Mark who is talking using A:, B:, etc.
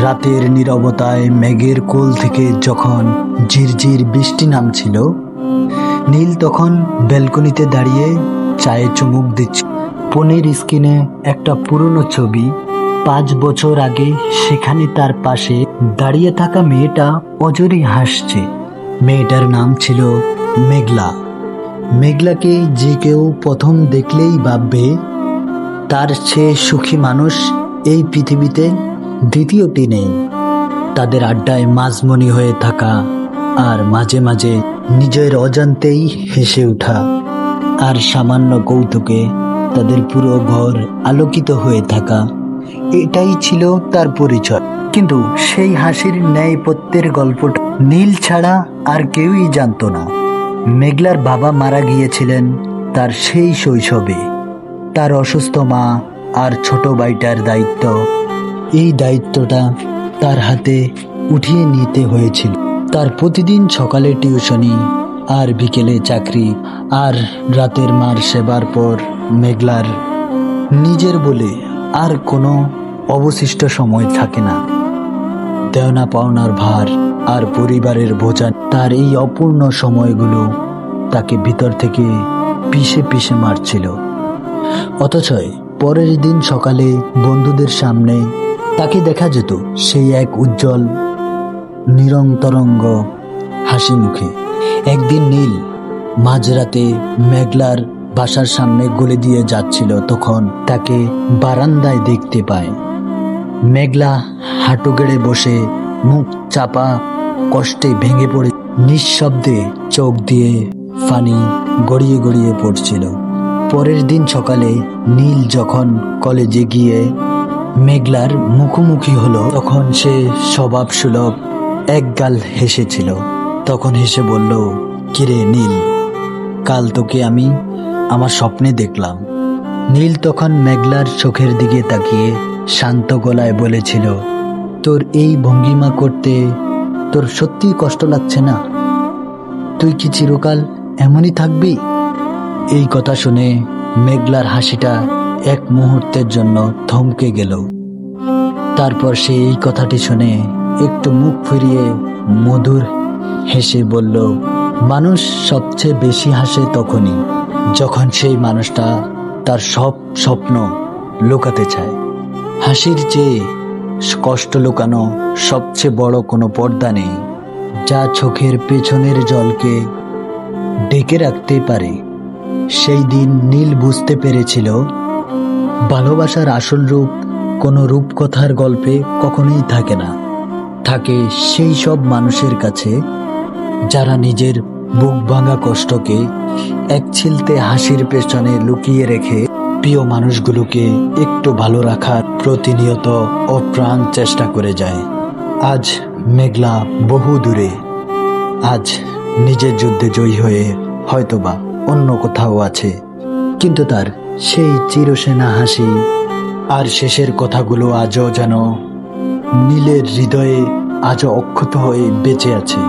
A: রাতের নীরবতায় মেঘের কোল থেকে যখন ঝিরঝির বৃষ্টি নামছিল, নীল তখন ব্যালকনিতে দাঁড়িয়ে চায়ে চুমুক দিচ্ছে। ফোনের স্ক্রিনে একটা পুরনো ছবি। 5 বছর আগে সেখানে তার পাশে দাঁড়িয়ে থাকা মেয়েটা অজরে হাসছে। মেয়েটার নাম ছিল মেঘলা। মেঘলাকে যে কেউ প্রথম দেখলেই ভাববে তার চেয়ে সুখী মানুষ এই পৃথিবীতে দ্বিতীয়টি নেই। তাদের আড্ডায় মাঝমণি হয়ে থাকা, আর মাঝে মাঝে নিজের অজান্তেই হেসে ওঠা, আর সামান্য কৌতুকে তাদের পুরো ঘর আলোকিত হয়ে থাকা, এটাই ছিল তার পরিচয়। কিন্তু সেই হাসির ন্যায়পত্যের গল্পটা নীল ছাড়া আর কেউই জানতো না। মেঘলার বাবা মারা গিয়েছিলেন তার সেই শৈশবে। তার অসুস্থ মা আর ছোট ভাইটার দায়িত্ব, এই দায়িত্বটা তার হাতে উঠিয়ে নিতে হয়েছিল। তার প্রতিদিন সকালে টিউশনি, আর বিকেলে চাকরি, আর রাতের মার সেবার পর মেঘলার নিজের বলে আর কোনো অবশিষ্ট সময় থাকে না। দেওনা পাওনার ভার আর পরিবারের বোঝা, তার এই অপূর্ণ সময়গুলো তাকে ভিতর থেকে পিষে পিষে মারছিল। অথচ পরের দিন সকালে বন্ধুদের সামনে তাকে দেখা যেত সেই এক উজ্জ্বল নিরন্তরঙ্গ হাসি মুখে। একদিন নীল মাঝরাতে মেঘলার বাসার সামনে গলি দিয়ে যাচ্ছিল, তখন তাকে বারান্দায় দেখতে পায়। মেঘলা হাঁটু গেড়ে বসে, মুখ চাপা, কষ্টে ভেঙে পড়ে নিঃশব্দে চোখ দিয়ে পানি গড়িয়ে গড়িয়ে পড়ছিল। পরের দিন সকালে নীল যখন কলেজে গিয়ে মেঘলার মুখোমুখি হলো, তখন সে স্বভাবসুলভ একগাল হেসেছিল। তখন হেসে বলল, কিরে নীল, কাল তোকে আমি আমার স্বপ্নে দেখলাম। নীল তখন মেঘলার চোখের দিকে তাকিয়ে শান্ত গলায় বলেছিল, তোর এই ভঙ্গিমা করতে তোর সত্যি কষ্ট লাগছে না? তুই কি চিরকাল এমনই থাকবি? এই কথা শুনে মেঘলার হাসিটা এক মুহূর্তের জন্য থমকে গেল। তারপর সে এই কথাটি শুনে একটু মুখ ফিরিয়ে মধুর হেসে বলল, মানুষ সবচেয়ে বেশি হাসে তখনই যখন সেই মানুষটা তার সব স্বপ্ন লুকাতে চায়। হাসির চেয়ে কষ্ট লুকানো সবচেয়ে বড় কোনো পর্দা নেই, যা চোখের পেছনের জলকে ঢেকে রাখতে পারে। সেই দিন নীল বুঝতে পেরেছিল, ভালোবাসার আসল রূপ কোনো রূপকথার গল্পে কখনোই থাকে না। থাকে সেই সব মানুষের কাছে যারা নিজের বুক ভাঙা কষ্টকে এক ছিলতে হাসির পেছনে লুকিয়ে রেখে প্রিয় মানুষগুলোকে একটু ভালো রাখার প্রতিনিয়ত অপ্রাণ চেষ্টা করে যায়। আজ মেঘলা বহু দূরে, আজ নিজের যুদ্ধে জয়ী হয়ে হয়তোবা অন্য কোথাও আছে, কিন্তু তার সেই চিরসেনা হাসি আর শেষের কথাগুলো আজও যেন নীলের হৃদয়ে আজও অক্ষত হয়ে বেঁচে আছে।